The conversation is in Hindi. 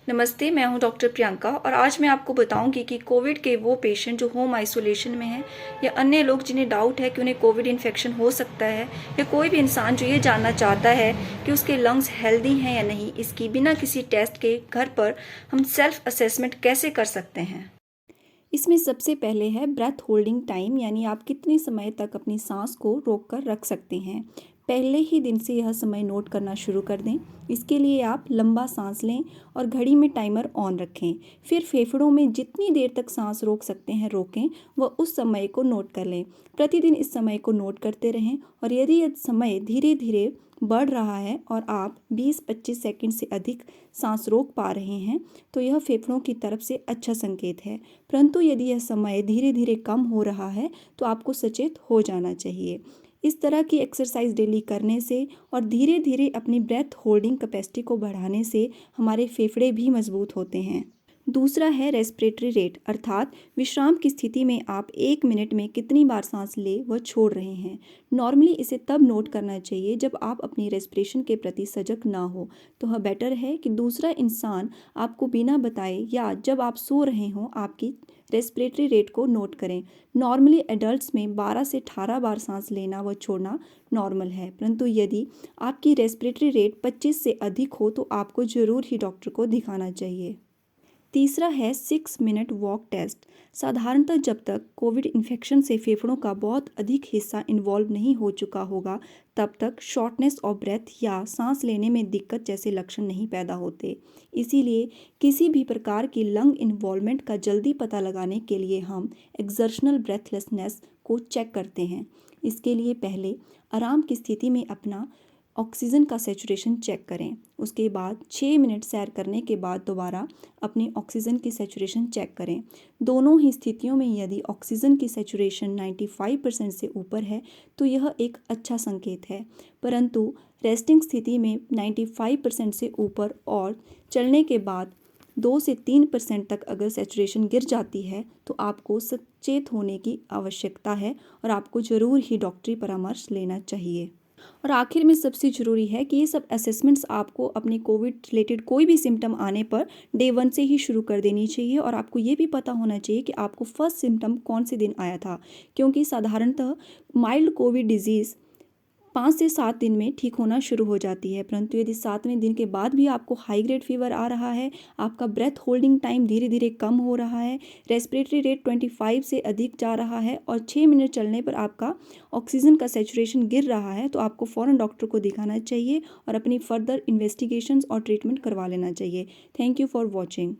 नमस्ते, मैं हूं डॉक्टर प्रियंका और आज मैं आपको बताऊंगी कि कोविड के वो पेशेंट जो होम आइसोलेशन में हैं या अन्य लोग जिन्हें डाउट है कि उन्हें कोविड इन्फेक्शन हो सकता है या कोई भी इंसान जो ये जानना चाहता है कि उसके लंग्स हेल्दी हैं या नहीं, इसकी बिना किसी टेस्ट के घर पर हम सेल्फ असेसमेंट कैसे कर सकते हैं। इसमें सबसे पहले है ब्रेथ होल्डिंग टाइम, यानी आप कितने समय तक अपनी सांस को रोक कर रख सकते हैं। पहले ही दिन से यह समय नोट करना शुरू कर दें। इसके लिए आप लंबा सांस लें और घड़ी में टाइमर ऑन रखें। फिर फेफड़ों में जितनी देर तक सांस रोक सकते हैं रोकें, वह उस समय को नोट कर लें। प्रतिदिन इस समय को नोट करते रहें और यदि यह समय धीरे धीरे बढ़ रहा है और आप 20-25 सेकंड से अधिक सांस रोक पा रहे हैं तो यह फेफड़ों की तरफ से अच्छा संकेत है। परंतु यदि यह समय धीरे धीरे कम हो रहा है तो आपको सचेत हो जाना चाहिए। इस तरह की एक्सरसाइज डेली करने से और धीरे धीरे अपनी ब्रेथ होल्डिंग कैपेसिटी को बढ़ाने से हमारे फेफड़े भी मजबूत होते हैं। दूसरा है रेस्पिरेटरी रेट, अर्थात विश्राम की स्थिति में आप 1 मिनट में कितनी बार सांस ले व छोड़ रहे हैं। नॉर्मली इसे तब नोट करना चाहिए जब आप अपनी रेस्पिरेशन के प्रति सजग ना हो। तो यह बेटर है कि दूसरा इंसान आपको बिना बताए या जब आप सो रहे हों आपकी रेस्पिरेटरी रेट को नोट करें। नॉर्मली एडल्ट्स में 12 से 18 बार सांस लेना व छोड़ना नॉर्मल है, परंतु यदि आपकी रेस्पिरेटरी रेट 25 से अधिक हो तो आपको ज़रूर ही डॉक्टर को दिखाना चाहिए। तीसरा है 6 मिनट वॉक टेस्ट। साधारणतः जब तक कोविड इन्फेक्शन से फेफड़ों का बहुत अधिक हिस्सा इन्वॉल्व नहीं हो चुका होगा तब तक शॉर्टनेस ऑफ ब्रेथ या सांस लेने में दिक्कत जैसे लक्षण नहीं पैदा होते। इसीलिए किसी भी प्रकार की लंग इन्वॉल्वमेंट का जल्दी पता लगाने के लिए हम एक्सर्शनल ब्रेथलेसनेस को चेक करते हैं। इसके लिए पहले आराम की स्थिति में अपना ऑक्सीजन का सेचुरेशन चेक करें। उसके बाद 6 मिनट सैर करने के बाद दोबारा अपनी ऑक्सीजन की सेचुरेशन चेक करें। दोनों ही स्थितियों में यदि ऑक्सीजन की सेचुरेशन 95% से ऊपर है तो यह एक अच्छा संकेत है, परंतु रेस्टिंग स्थिति में 95% से ऊपर और चलने के बाद 2 से 3% तक अगर सेचुरेशन गिर जाती है तो आपको सचेत होने की आवश्यकता है और आपको ज़रूर ही डॉक्टरी परामर्श लेना चाहिए। और आखिर में सबसे ज़रूरी है कि ये सब असेसमेंट्स आपको अपने कोविड रिलेटेड कोई भी सिम्टम आने पर डे 1 से ही शुरू कर देनी चाहिए और आपको ये भी पता होना चाहिए कि आपको फर्स्ट सिम्टम कौन से दिन आया था, क्योंकि साधारणतः माइल्ड कोविड डिजीज़ 5 से 7 दिन में ठीक होना शुरू हो जाती है, परंतु यदि 7वें दिन के बाद भी आपको हाई ग्रेड फीवर आ रहा है, आपका ब्रेथ होल्डिंग टाइम धीरे धीरे कम हो रहा है, रेस्पिरेटरी रेट 25 से अधिक जा रहा है और 6 मिनट चलने पर आपका ऑक्सीजन का सेचुरेशन गिर रहा है, तो आपको फ़ौरन डॉक्टर को दिखाना चाहिए और अपनी फर्दर इन्वेस्टिगेशंस और ट्रीटमेंट करवा लेना चाहिए। Thank you for watching.